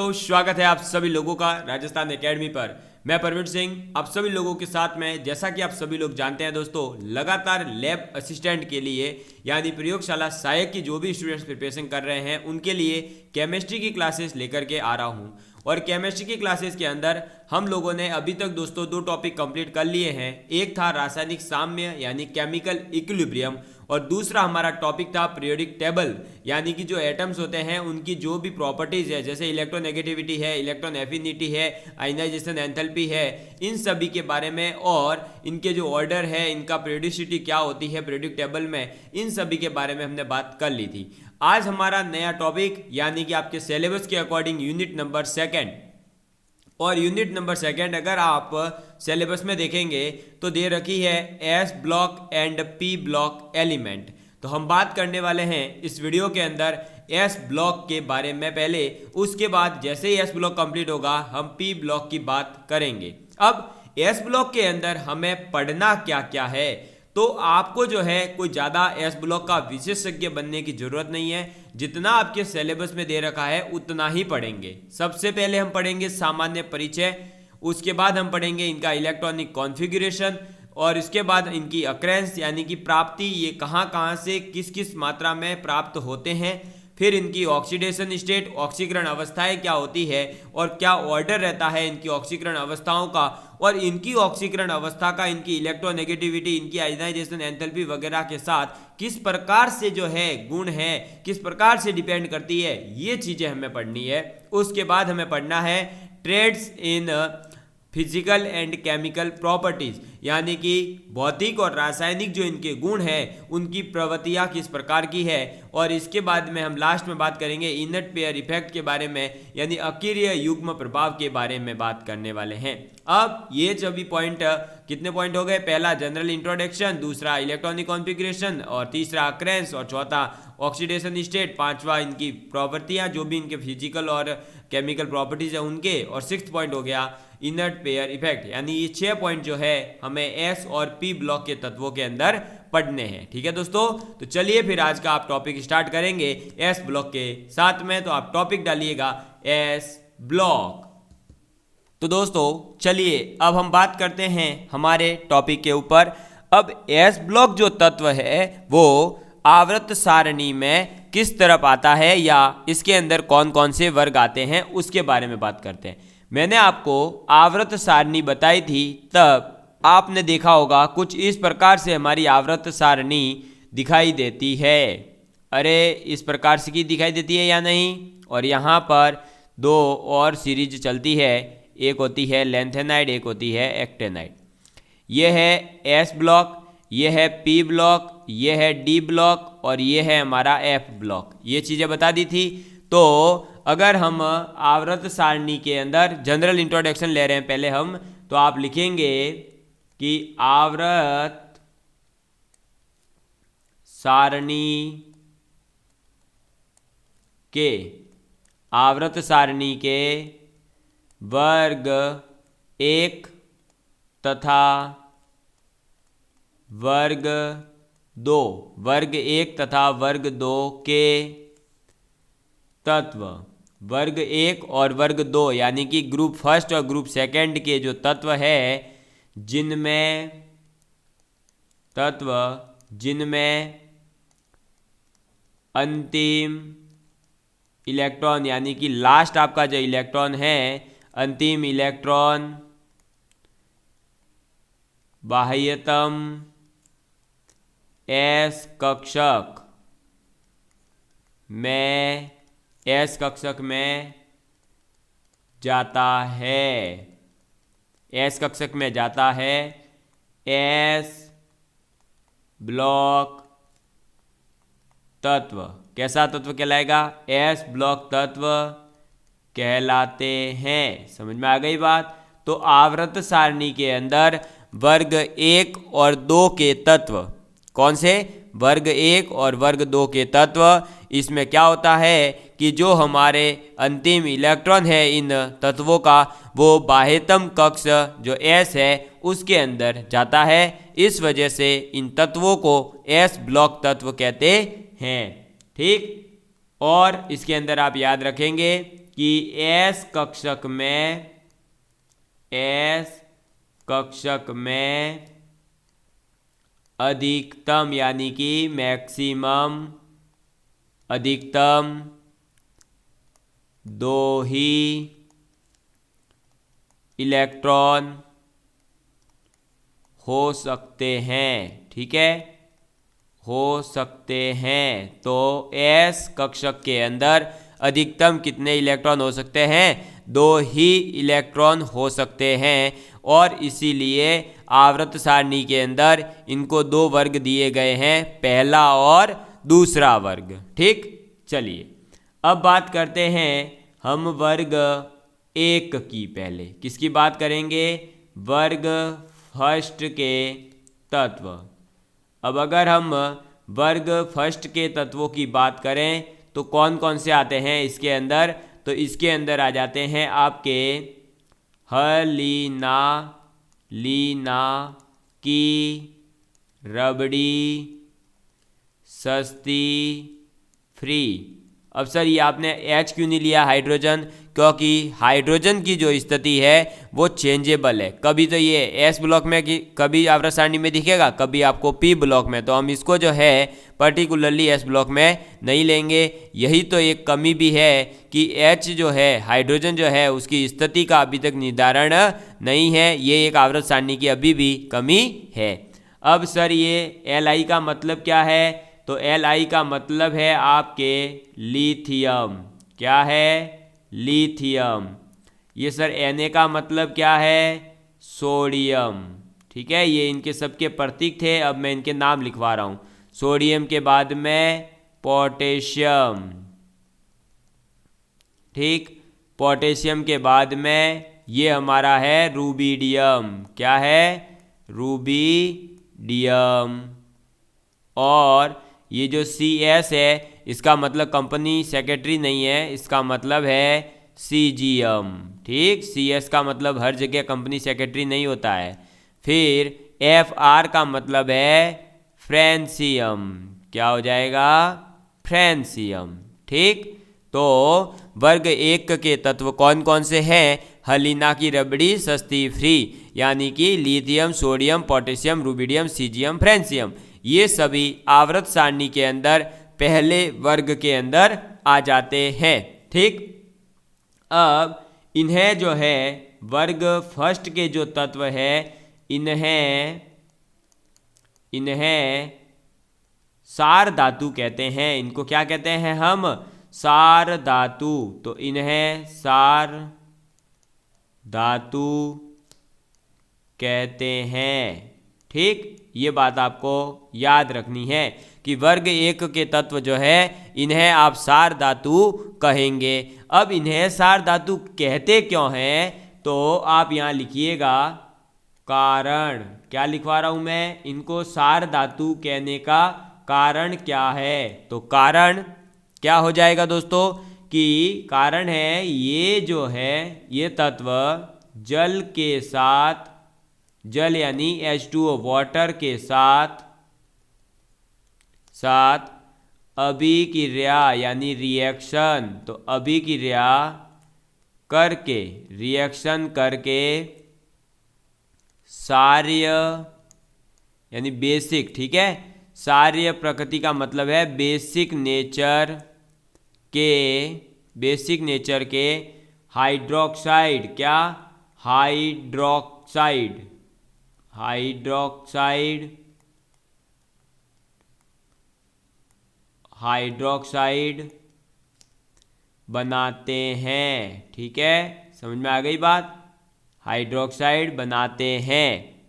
तो स्वागत है आप सभी लोगों का राजस्थान एकेडमी पर। मैं परवीन सिंह आप सभी लोगों के साथ में। जैसा कि आप सभी लोग जानते हैं दोस्तों, लगातार लैब असिस्टेंट के लिए यानी प्रयोगशाला सहायक की जो भी स्टूडेंट्स प्रिपरेशन कर रहे हैं उनके लिए केमिस्ट्री की क्लासेस लेकर के आ रहा हूं। और केमिस्ट्री की क्लासेस के अंदर हम लोगों ने अभी तक दोस्तों 2 टॉपिक कंप्लीट कर लिए हैं। एक था रासायनिक साम्य यानी केमिकल इक्विलिब्रियम, और दूसरा हमारा टॉपिक था पीरियोडिक टेबल यानी कि जो एटम्स होते हैं उनकी जो भी प्रॉपर्टीज है, जैसे इलेक्ट्रोनेगेटिविटी है, इलेक्ट्रॉन एफिनिटी है, आयनाइजेशन एंथैल्पी है, इन सभी के बारे में, और इनके जो ऑर्डर है, इनका पीरियोडिसिटी क्या होती है पीरियोडिक टेबल में, इन सभी के बारे में हमने बात कर ली थी। आज हमारा नया टॉपिक यानी कि आपके सिलेबस के अकॉर्डिंग यूनिट नंबर 2, और यूनिट नंबर 2 अगर आप सिलेबस में देखेंगे तो दे रखी है S block and P block element. तो हम बात करने वाले हैं इस वीडियो के अंदर एस ब्लॉक के बारे में पहले, उसके बाद जैसे ही एस ब्लॉक कंप्लीट होगा हम पी ब्लॉक की बात करेंगे। अब एस ब्लॉक के अंदर हमें पढ़ना क्या क्या है, तो आपको जो है कोई ज़्यादा एस ब्लॉक का विशेषज्ञ बनने की जरूरत नहीं है। जितना आपके सिलेबस में दे रखा है उतना ही पढ़ेंगे। सबसे पहले हम पढ़ेंगे सामान्य परिचय, उसके बाद हम पढ़ेंगे इनका इलेक्ट्रॉनिक कॉन्फ़िगरेशन, और इसके बाद इनकी अक्रेंस यानी कि प्राप्ति, ये कहाँ कहाँ से किस किस मात्रा में प्राप्त होते हैं। फिर इनकी ऑक्सीडेशन स्टेट, ऑक्सीकरण अवस्थाएं क्या होती है और क्या ऑर्डर रहता है इनकी ऑक्सीकरण अवस्थाओं का, और इनकी ऑक्सीकरण अवस्था का इनकी इलेक्ट्रोनेगेटिविटी, इनकी आयनाइजेशन एंथैल्पी वगैरह के साथ किस प्रकार से जो है गुण है, किस प्रकार से डिपेंड करती है, ये चीज़ें हमें पढ़नी है। उसके बाद हमें पढ़ना है trends in physical and chemical properties यानी कि भौतिक और रासायनिक जो इनके गुण हैं उनकी प्रवृत्तियाँ किस प्रकार की है। और इसके बाद में हम लास्ट में बात करेंगे इनर्ट पेयर इफेक्ट के बारे में यानी अकीर्य युग्म प्रभाव के बारे में बात करने वाले हैं। अब ये सभी पॉइंट कितने पॉइंट हो गए? पहला जनरल इंट्रोडक्शन, दूसरा इलेक्ट्रॉनिक कॉन्फ़िगरेशन, और तीसरा अक्रेंस, और चौथा ऑक्सीडेशन स्टेट, पांचवा इनकी प्रॉपर्टियाँ जो भी इनके फिजिकल और केमिकल प्रॉपर्टीज है उनके, और 6th पॉइंट हो गया इनर्ट पेयर इफेक्ट। यानी ये 6 पॉइंट जो है हमें एस और पी ब्लॉक के तत्वों के अंदर पढ़ने हैं। ठीक है दोस्तों, तो चलिए फिर आज का आप टॉपिक स्टार्ट करेंगे एस ब्लॉक के साथ में। तो आप टॉपिक डालिएगा एस ब्लॉक। तो दोस्तों चलिए अब हम बात करते हैं हमारे टॉपिक के ऊपर। अब एस ब्लॉक जो तत्व है वो आवर्त सारणी में किस तरफ आता है या इसके अंदर कौन कौन से वर्ग आते हैं उसके बारे में बात करते हैं। मैंने आपको आवर्त सारणी बताई थी, तब आपने देखा होगा कुछ इस प्रकार से हमारी आवर्त सारणी दिखाई देती है। अरे इस प्रकार से की दिखाई देती है या नहीं? और यहाँ पर 2 और सीरीज चलती है, एक होती है लेंथेनाइड, एक होती है एक्टेनाइड। ये है एस ब्लॉक, ये है पी ब्लॉक, ये है डी ब्लॉक, और ये है हमारा एफ ब्लॉक। ये चीज़ें बता दी थी। तो अगर हम आवर्त सारणी के अंदर जनरल इंट्रोडक्शन ले रहे हैं पहले हम, तो आप लिखेंगे कि आवर्त सारणी के वर्ग 1 तथा वर्ग 2 के तत्व, वर्ग 1 और वर्ग 2 यानी कि ग्रुप फर्स्ट और ग्रुप सेकंड के जो तत्व है जिनमें अंतिम इलेक्ट्रॉन यानी कि लास्ट आपका जो इलेक्ट्रॉन है, अंतिम इलेक्ट्रॉन बाह्यतम एस कक्षक में जाता है, एस ब्लॉक तत्व। कैसा तत्व कहलाएगा? एस ब्लॉक तत्व कहलाते हैं। समझ में आ गई बात? तो आवर्त सारणी के अंदर वर्ग 1 और 2 के तत्व, कौन से? वर्ग 1 और वर्ग 2 के तत्व। इसमें क्या होता है कि जो हमारे अंतिम इलेक्ट्रॉन है इन तत्वों का, वो बाह्यतम कक्ष जो एस है उसके अंदर जाता है। इस वजह से इन तत्वों को एस ब्लॉक तत्व कहते हैं। ठीक, और इसके अंदर आप याद रखेंगे कि एस कक्षक में अधिकतम यानी कि मैक्सिमम अधिकतम 2 ही इलेक्ट्रॉन हो सकते हैं। ठीक है, हो सकते हैं। तो एस कक्षक के अंदर अधिकतम कितने इलेक्ट्रॉन हो सकते हैं? 2 ही इलेक्ट्रॉन हो सकते हैं। और इसीलिए आवर्त सारणी के अंदर इनको 2 वर्ग दिए गए हैं, पहला और दूसरा वर्ग। ठीक, चलिए अब बात करते हैं हम वर्ग 1 की। पहले किसकी बात करेंगे? वर्ग फर्स्ट के तत्व। अब अगर हम वर्ग फर्स्ट के तत्वों की बात करें तो कौन कौन से आते हैं इसके अंदर? तो इसके अंदर आ जाते हैं आपके हलीना, लीना की, रबड़ी, सस्ती, फ्री। अब सर ये आपने H क्यों नहीं लिया हाइड्रोजन? क्योंकि हाइड्रोजन की जो स्थिति है वो चेंजेबल है। कभी तो ये S ब्लॉक में कभी आवर्त सारणी में दिखेगा, कभी आपको P ब्लॉक में। तो हम इसको जो है पर्टिकुलरली S ब्लॉक में नहीं लेंगे। यही तो एक कमी भी है कि H जो है हाइड्रोजन जो है उसकी स्थिति का अभी तक निर्धारण नहीं है। ये एक आवर्त सारणी की अभी भी कमी है। अब सर ये Li का मतलब क्या है? तो Li का मतलब है आपके लिथियम। क्या है? लिथियम। ये सर Na का मतलब क्या है? सोडियम। ठीक है, ये इनके सबके प्रतीक थे। अब मैं इनके नाम लिखवा रहा हूँ। सोडियम के बाद में पोटेशियम। ठीक, पोटेशियम के बाद में ये हमारा है रूबिडियम। क्या है? रूबिडियम। और ये जो CS है इसका मतलब कंपनी सेक्रेटरी नहीं है, इसका मतलब है सीजियम। ठीक, CS का मतलब हर जगह कंपनी सेक्रेटरी नहीं होता है। फिर FR का मतलब है फ्रेंसियम। क्या हो जाएगा? फ्रेंसियम। ठीक, तो वर्ग 1 के तत्व कौन कौन से हैं? हलीना की रबड़ी, सस्ती, फ्री, यानी कि lithium, sodium, potassium, rubidium, caesium, francium. ये सभी आवर्त सारणी के अंदर पहले वर्ग के अंदर आ जाते हैं। ठीक, अब इन्हें जो है वर्ग फर्स्ट के जो तत्व है इन्हें सार धातु कहते हैं। इनको क्या कहते हैं हम? सार धातु। तो इन्हें सार धातु कहते हैं। ठीक, ये बात आपको याद रखनी है कि वर्ग 1 के तत्व जो है इन्हें आप सार धातु कहेंगे। अब इन्हें सार धातु कहते क्यों हैं? तो आप यहाँ लिखिएगा कारण। क्या लिखवा रहा हूँ मैं? इनको सार धातु कहने का कारण क्या है? तो कारण क्या हो जाएगा दोस्तों? कि कारण है ये जो है ये तत्व जल के साथ, जल यानी H2O वाटर के साथ अभिक्रिया यानी रिएक्शन। तो अभिक्रिया करके, रिएक्शन करके सार्य यानी बेसिक। ठीक है, सार्य प्रकृति का मतलब है बेसिक नेचर के हाइड्रोक्साइड। क्या? हाइड्रोक्साइड बनाते हैं। ठीक है, समझ में आ गई बात? हाइड्रोक्साइड बनाते हैं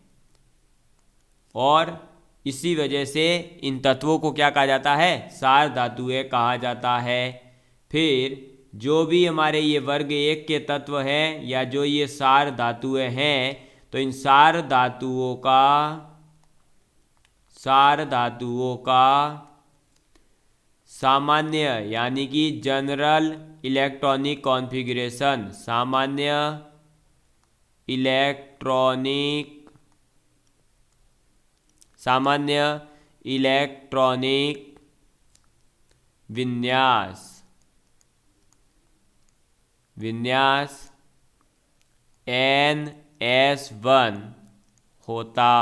और इसी वजह से इन तत्वों को क्या कहा जाता है? सार धातुएं कहा जाता है। फिर जो भी हमारे ये वर्ग 1 के तत्व हैं या जो ये सार धातुएं हैं, तो इन सार धातुओं का सामान्य यानी कि जनरल इलेक्ट्रॉनिक कॉन्फ़िगरेशन, सामान्य इलेक्ट्रॉनिक विन्यास विन्यास NS1 होता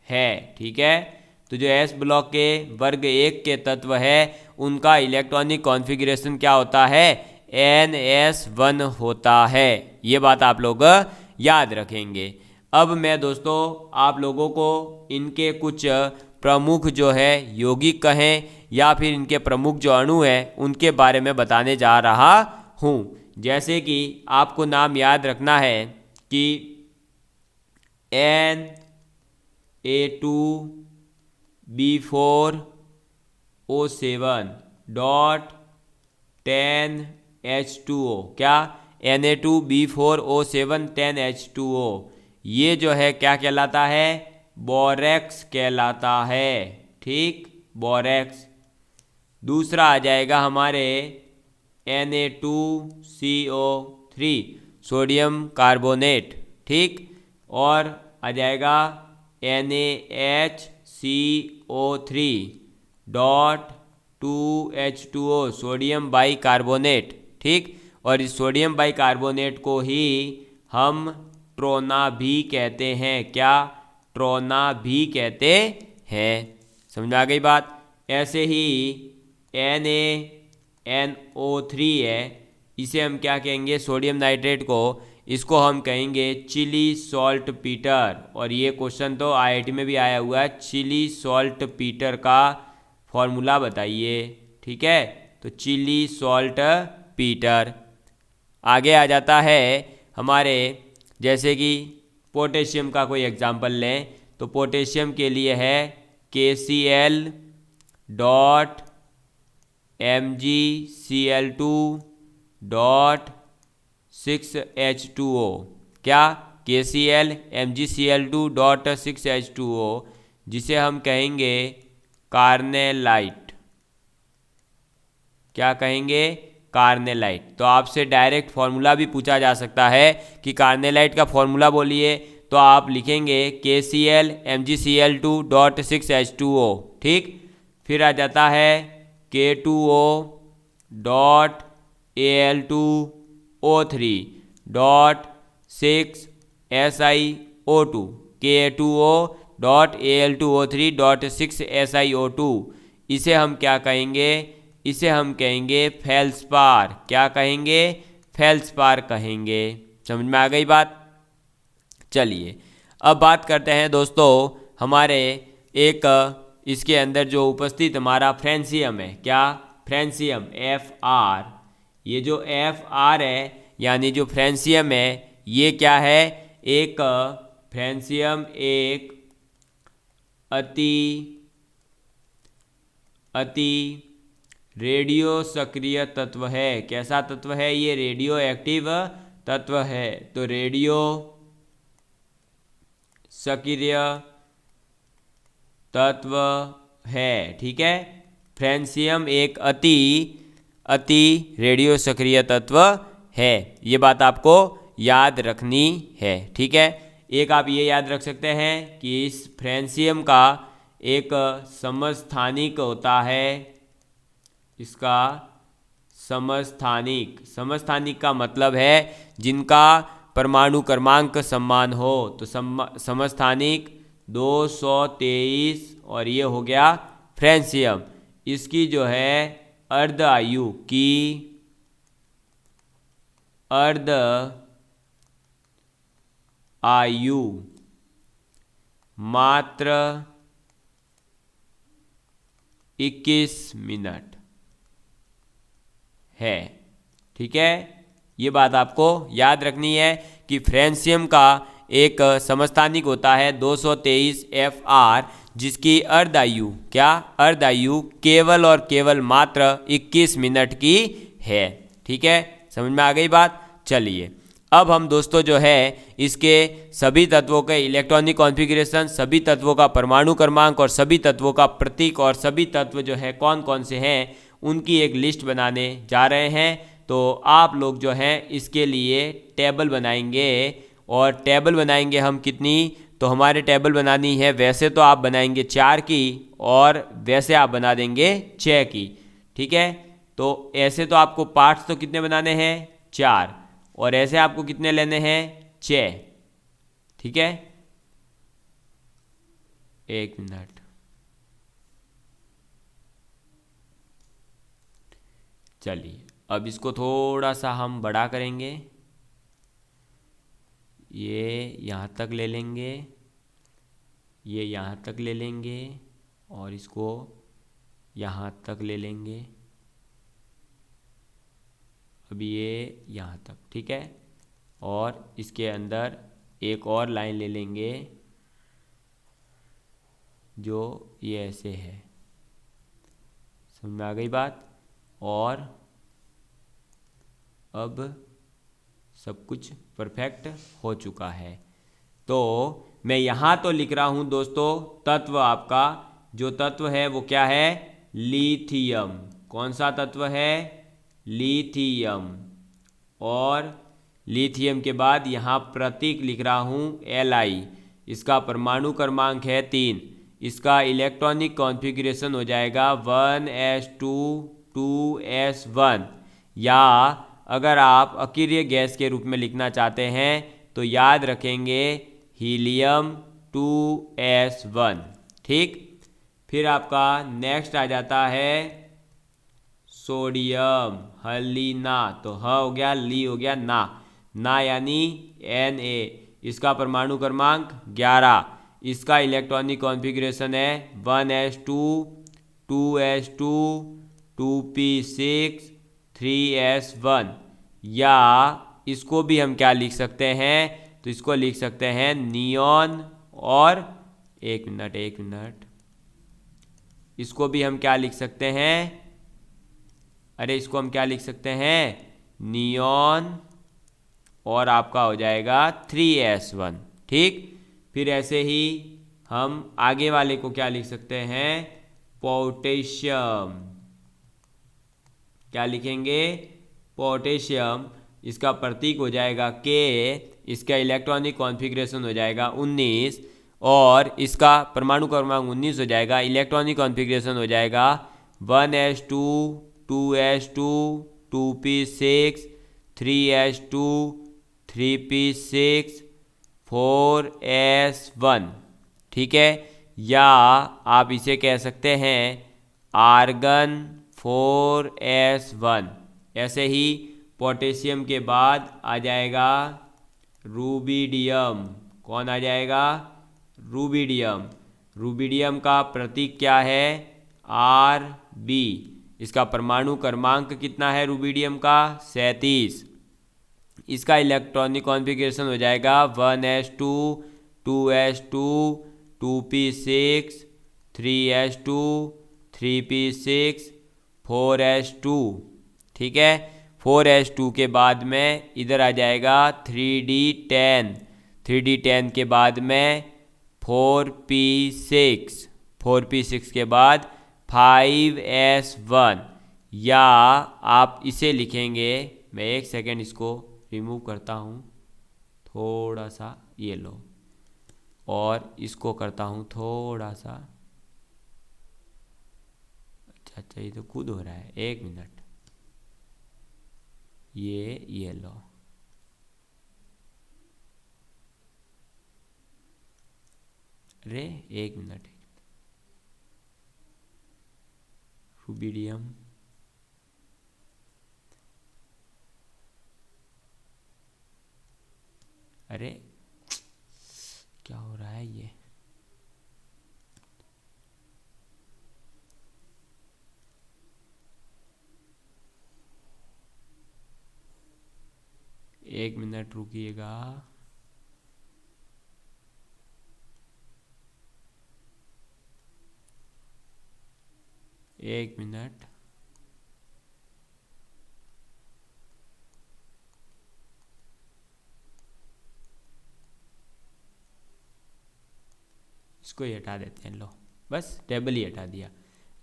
है। ठीक है, तो जो S ब्लॉक के वर्ग 1 के तत्व है उनका इलेक्ट्रॉनिक कॉन्फ़िगरेशन क्या होता है, NS1 होता है। ये बात आप लोग याद रखेंगे। अब मैं दोस्तों आप लोगों को इनके कुछ प्रमुख जो है यौगिक कहें या फिर इनके प्रमुख जो अणु हैं उनके बारे में बताने जा रहा हूँ। जैसे कि आपको नाम याद रखना है कि Na2B4O7 डॉट 10H2O, क्या Na2B4O7 10H2O, ये जो है क्या कहलाता है, बोरेक्स कहलाता है। ठीक, बोरेक्स। दूसरा आ जाएगा हमारे Na2CO3 सोडियम कार्बोनेट। ठीक, और आ जाएगा NaHCO3 dot 2H2O sodium by carbonate. ठीक, और इस सोडियम बाई कार्बोनेट को ही हम ट्रोना भी कहते हैं। क्या, ट्रोना भी कहते हैं। समझ में आ गई बात। ऐसे ही NaNO3 है, इसे हम क्या कहेंगे, सोडियम नाइट्रेट को, इसको हम कहेंगे चिली सॉल्ट पीटर। और ये क्वेश्चन तो IIT में भी आया हुआ है, चिली सॉल्ट पीटर का फॉर्मूला बताइए। ठीक है, तो चिली सॉल्ट पीटर। आगे आ जाता है हमारे, जैसे कि पोटेशियम का कोई एग्जाम्पल लें तो पोटेशियम के लिए है KCl dot MgCl2 dot 6H2O। क्या, KCl MgCl2 डॉट 6H2O, जिसे हम कहेंगे कार्नेलाइट। क्या कहेंगे, कार्नेलाइट। तो आपसे डायरेक्ट फॉर्मूला भी पूछा जा सकता है कि कार्नेलाइट का फॉर्मूला बोलिए, तो आप लिखेंगे KCl MgCl2 डॉट 6H2O। ठीक, फिर आ जाता है K2O dot Al2O3 dot 6SiO2, K2O dot Al2O3 dot 6SiO2, इसे हम क्या कहेंगे, इसे हम कहेंगे फेल्सपार। क्या कहेंगे, फेल्सपार कहेंगे। समझ में आ गई बात। चलिए अब बात करते हैं दोस्तों हमारे एक इसके अंदर जो उपस्थित हमारा फ्रेंसियम है। क्या, फ्रेंसियम Fr। ये जो Fr है यानी जो फ्रेंसियम है, ये क्या है, एक फ्रेंसियम एक अति रेडियो सक्रिय तत्व है। कैसा तत्व है, ये रेडियो एक्टिव तत्व है। तो रेडियो सक्रिय तत्व है। ठीक है, फ्रेंसियम एक अति रेडियो सक्रिय तत्व है। ये बात आपको याद रखनी है। ठीक है, एक आप ये याद रख सकते हैं कि इस फ्रेंसियम का एक समस्थानिक होता है, इसका समस्थानिक का मतलब है जिनका परमाणु क्रमांक समान हो। तो समस्थानिक 223, और ये हो गया फ्रेंसियम। इसकी जो है अर्ध आयु मात्र 21 मिनट है। ठीक है, ये बात आपको याद रखनी है कि फ्रेंसियम का एक समस्थानिक होता है 223 Fr, जिसकी अर्धायु, क्या, अर्धायु केवल और केवल मात्र 21 मिनट की है। ठीक है, समझ में आ गई बात। चलिए अब हम दोस्तों जो है इसके सभी तत्वों के इलेक्ट्रॉनिक कॉन्फ़िगरेशन, सभी तत्वों का परमाणु क्रमांक और सभी तत्वों का प्रतीक और सभी तत्व जो है कौन कौन से हैं उनकी एक लिस्ट बनाने जा रहे हैं। तो आप लोग जो हैं इसके लिए टेबल बनाएंगे, और टेबल बनाएंगे हम कितनी, तो हमारे टेबल बनानी है, वैसे तो आप बनाएंगे 4 की और वैसे आप बना देंगे 6 की। ठीक है, तो ऐसे तो आपको पार्ट्स तो कितने बनाने हैं, 4। और ऐसे आपको कितने लेने हैं, 6। ठीक है, 1 मिनट। चलिए अब इसको थोड़ा सा हम बड़ा करेंगे, ये यहाँ तक ले लेंगे, ये यहाँ तक ले लेंगे और इसको यहाँ तक ले लेंगे, अब ये यहाँ तक। ठीक है, और इसके अंदर एक और लाइन ले लेंगे जो ये ऐसे है। समझ में आ गई बात? और अब सब कुछ परफेक्ट हो चुका है। तो मैं यहाँ तो लिख रहा हूँ दोस्तों, तत्व आपका जो तत्व है वो क्या है, लिथियम। कौन सा तत्व है, लिथियम। और लिथियम के बाद यहाँ प्रतीक लिख रहा हूँ Li। इसका परमाणु क्रमांक है 3। इसका इलेक्ट्रॉनिक कॉन्फ़िगरेशन हो जाएगा 1s2 2s1। या अगर आप अक्रिय गैस के रूप में लिखना चाहते हैं तो याद रखेंगे हीलियम 2s1। ठीक, फिर आपका नेक्स्ट आ जाता है सोडियम, हलीना। तो ह हो गया, ली हो गया, ना यानी Na। इसका परमाणु क्रमांक 11। इसका इलेक्ट्रॉनिक कॉन्फ़िगरेशन है 1s2 2s2 2p6 3s1। या इसको भी हम क्या लिख सकते हैं, तो इसको लिख सकते हैं नियॉन। और एक मिनट, इसको भी हम क्या लिख सकते हैं, अरे इसको हम क्या लिख सकते हैं, नियॉन। और आपका हो जाएगा 3s1। ठीक, फिर ऐसे ही हम आगे वाले को क्या लिख सकते हैं, पोटेशियम। क्या लिखेंगे, पोटेशियम। इसका प्रतीक हो जाएगा K। इसका इलेक्ट्रॉनिक कॉन्फ़िगरेशन हो जाएगा 19 और इसका परमाणु क्रमांक 19 हो जाएगा। इलेक्ट्रॉनिक कॉन्फ़िगरेशन हो जाएगा 1s2 2s2 2p6 3s2 3p6 4s1। ठीक है, या आप इसे कह सकते हैं आर्गन 4s1। ऐसे ही पोटेशियम के बाद आ जाएगा रूबिडियम। कौन आ जाएगा, रूबिडियम। रूबिडियम का प्रतीक क्या है, Rb। इसका परमाणु क्रमांक कितना है रूबिडियम का, 37। इसका इलेक्ट्रॉनिक कॉन्फ़िगरेशन हो जाएगा 1s2 2s2 2p6 3s2 3p6 4s2। ठीक है, 4s2 के बाद में इधर आ जाएगा 3d10। 3d10 के बाद में 4p6। 4p6 के बाद 5s1। या आप इसे लिखेंगे, मैं एक सेकेंड इसको रिमूव करता हूँ, थोड़ा सा ये लो, और इसको करता हूँ थोड़ा सा। अच्छा ये तो खुद हो रहा है, एक मिनट, ये लो। अरे एक मिनट, रूबिडियम, अरे क्या हो रहा है ये, एक मिनट रुकिएगा। एक मिनट, इसको ही हटा देते हैं। लो बस टेबल ही हटा दिया।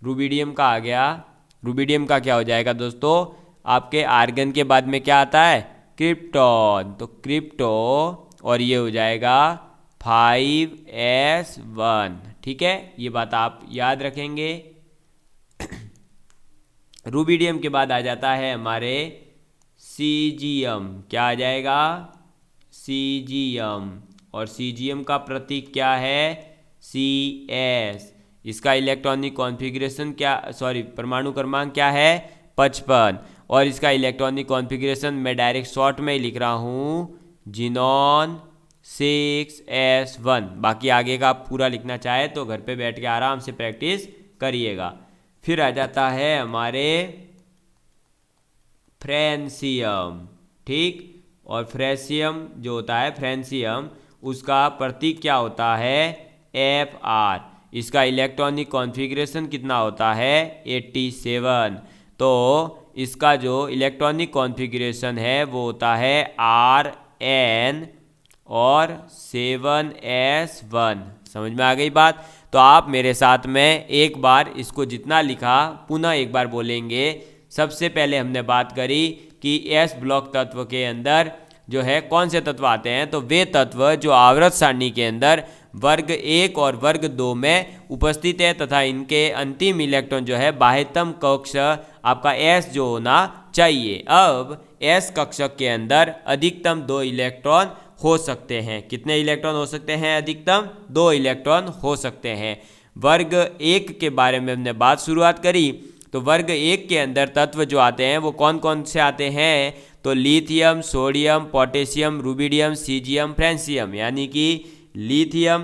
रूबिडियम का आ गया। रूबिडियम का क्या हो जाएगा दोस्तों, आपके आर्गन के बाद में क्या आता है, क्रिप्टॉन। तो क्रिप्टो, और ये हो जाएगा 5s1। ठीक है, ये बात आप याद रखेंगे। रूबिडियम के बाद आ जाता है हमारे सीजियम, क्या आ जाएगा, सीजियम। और सीजियम का प्रतीक क्या है, CS। इसका इलेक्ट्रॉनिक कॉन्फ़िगरेशन क्या, सॉरी परमाणु क्रमांक क्या है, 55। और इसका इलेक्ट्रॉनिक कॉन्फ़िगरेशन मैं डायरेक्ट शॉर्ट में ही लिख रहा हूँ, जिनॉन 6s1। बाकी आगे का आप पूरा लिखना चाहे तो घर पे बैठ के आराम से प्रैक्टिस करिएगा। फिर आ जाता है हमारे फ्रेंसियम, ठीक। और फ्रेंसियम जो होता है, फ्रेंसियम, उसका प्रतीक क्या होता है, FR। इसका इलेक्ट्रॉनिक कॉन्फ़िगरेशन कितना होता है, 87। तो इसका जो इलेक्ट्रॉनिक कॉन्फ़िगरेशन है वो होता है RN और 7s1। समझ में आ गई बात। तो आप मेरे साथ में एक बार इसको जितना लिखा पुनः एक बार बोलेंगे। सबसे पहले हमने बात करी कि S ब्लॉक तत्व के अंदर जो है कौन से तत्व आते हैं, तो वे तत्व जो आवर्त सारणी के अंदर वर्ग 1 और वर्ग 2 में उपस्थित है तथा इनके अंतिम इलेक्ट्रॉन जो है बाह्यतम कक्ष आपका S जो होना चाहिए। अब S कक्षक के अंदर अधिकतम 2 इलेक्ट्रॉन हो सकते हैं। कितने इलेक्ट्रॉन हो सकते हैं, अधिकतम 2 इलेक्ट्रॉन हो सकते हैं। वर्ग 1 के बारे में हमने बात शुरुआत करी, तो वर्ग 1 के अंदर तत्व जो आते हैं वो कौन कौन से आते हैं, तो lithium, sodium, potassium, rubidium, caesium, francium. यानी कि लिथियम,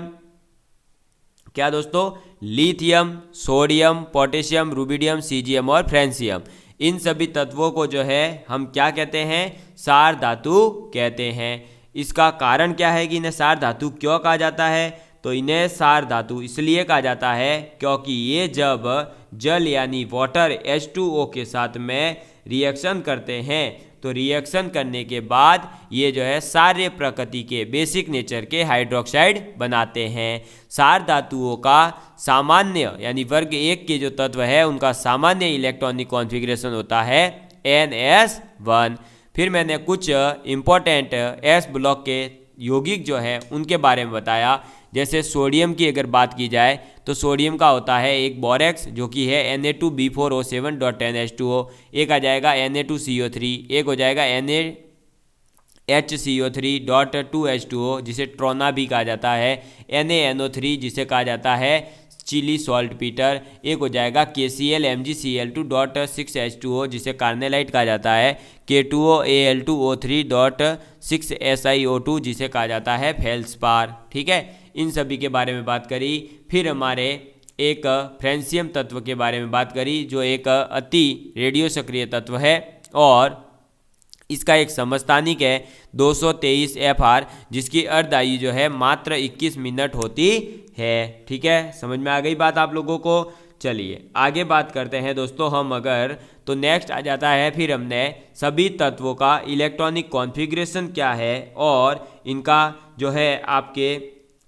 क्या दोस्तों, lithium, sodium, potassium, rubidium, caesium और फ्रेंसियम। इन सभी तत्वों को जो है हम क्या कहते हैं, सार धातु कहते हैं। इसका कारण क्या है कि इन्हें सार धातु क्यों कहा जाता है, तो इन्हें सार धातु इसलिए कहा जाता है क्योंकि ये जब जल यानी वाटर H2O के साथ में रिएक्शन करते हैं तो रिएक्शन करने के बाद ये जो है सारे प्रकृति के बेसिक नेचर के हाइड्रोक्साइड बनाते हैं। सार धातुओं का सामान्य यानी वर्ग 1 के जो तत्व है उनका सामान्य इलेक्ट्रॉनिक कॉन्फ़िगरेशन होता है NS1। फिर मैंने कुछ इम्पोर्टेंट S ब्लॉक के यौगिक जो है उनके बारे में बताया। जैसे सोडियम की अगर बात की जाए तो सोडियम का होता है एक बोरेक्स जो कि है Na2B4O7.10H2O, एक आ जाएगा Na2CO3, एक हो जाएगा NaHCO3.2H2O जिसे ट्रोना भी कहा जाता है, NaNO3 जिसे कहा जाता है चिली सॉल्ट पीटर, एक हो जाएगा KCl-MgCl2.6H2O जिसे कार्नेलाइट कहा जाता है, K2OAl2O3.6SiO2 जिसे कहा जाता है फेल्सपार। ठीक है, इन सभी के बारे में बात करी। फिर हमारे एक फ्रेंसियम तत्व के बारे में बात करी जो एक अति रेडियो सक्रिय तत्व है और इसका एक समस्थानिक है 223 FR जिसकी अर्धआयु जो है मात्र 21 मिनट होती है। ठीक है, समझ में आ गई बात आप लोगों को। चलिए आगे बात करते हैं दोस्तों हम अगर, तो नेक्स्ट आ जाता है फिर हमने सभी तत्वों का इलेक्ट्रॉनिक कॉन्फ़िगरेशन क्या है और इनका जो है आपके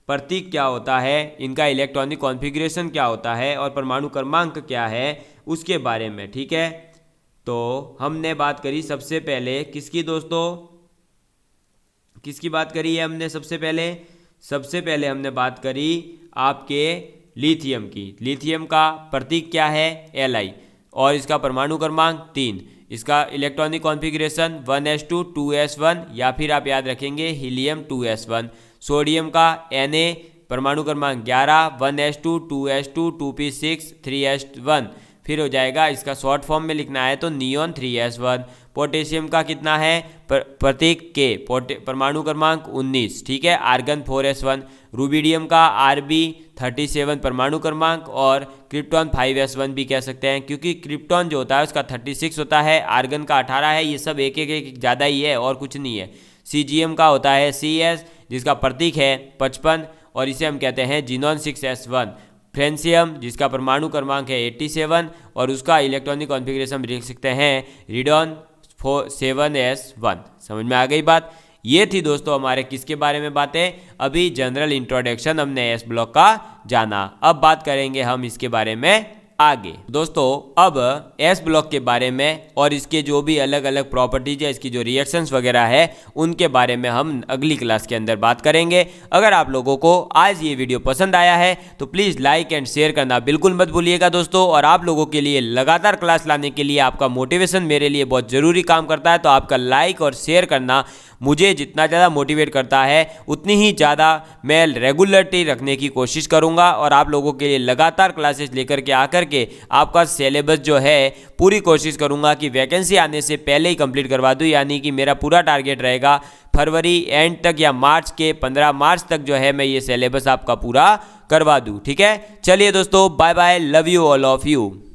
प्रतीक क्या होता है, इनका इलेक्ट्रॉनिक कॉन्फ़िगरेशन क्या होता है और परमाणु क्रमांक क्या है उसके बारे में। ठीक है, तो हमने बात करी सबसे पहले किसकी दोस्तों, किसकी बात करी है हमने सबसे पहले हमने बात करी आपके लिथियम की। लिथियम का प्रतीक क्या है, Li और इसका परमाणु क्रमांक 3। इसका इलेक्ट्रॉनिक कॉन्फ़िगरेशन 1s2 2s1 या फिर आप याद रखेंगे हीलियम 2s1। सोडियम का Na परमाणु क्रमांक 11 1s2 2s2 2p6 3s1। फिर हो जाएगा, इसका शॉर्ट फॉर्म में लिखना है तो नियॉन 3s1। पोटेशियम का कितना है, प्रतीक के परमाणु क्रमांक 19। ठीक है, आर्गन 4s1। रुबिडियम का Rb37 परमाणु क्रमांक और क्रिप्टॉन 5s1 भी कह सकते हैं क्योंकि क्रिप्टॉन जो होता है उसका 36 होता है, आर्गन का 18 है। ये सब एक एक ज़्यादा ही है और कुछ नहीं है। सीजियम का होता है CS जिसका प्रतीक है 55 और इसे हम कहते हैं जिनॉन 6s1। फ्रेंसियम जिसका परमाणु क्रमांक है 87 और उसका इलेक्ट्रॉनिक कॉन्फ़िगरेशन लिख सकते हैं रिडॉन 7s1। समझ में आ गई बात। ये थी दोस्तों हमारे किसके बारे में बातें, अभी जनरल इंट्रोडक्शन हमने एस ब्लॉक का जाना। अब बात करेंगे हम इसके बारे में आगे। दोस्तों अब एस ब्लॉक के बारे में और इसके जो भी अलग अलग प्रॉपर्टीज है, इसकी जो रिएक्शंस वगैरह है, उनके बारे में हम अगली क्लास के अंदर बात करेंगे। अगर आप लोगों को आज ये वीडियो पसंद आया है तो प्लीज़ लाइक एंड शेयर करना बिल्कुल मत भूलिएगा दोस्तों। और आप लोगों के लिए लगातार क्लास लाने के लिए आपका मोटिवेशन मेरे लिए बहुत ज़रूरी काम करता है, तो आपका लाइक और शेयर करना मुझे जितना ज़्यादा मोटिवेट करता है उतनी ही ज़्यादा मैं रेगुलरिटी रखने की कोशिश करूँगा और आप लोगों के लिए लगातार क्लासेस लेकर के आकर के आपका सिलेबस जो है पूरी कोशिश करूँगा कि वैकेंसी आने से पहले ही कंप्लीट करवा दूँ। यानी कि मेरा पूरा टारगेट रहेगा फरवरी एंड तक या मार्च के 15 मार्च तक जो है मैं ये सिलेबस आपका पूरा करवा दूँ। ठीक है, चलिए दोस्तों, bye bye, love you all of you.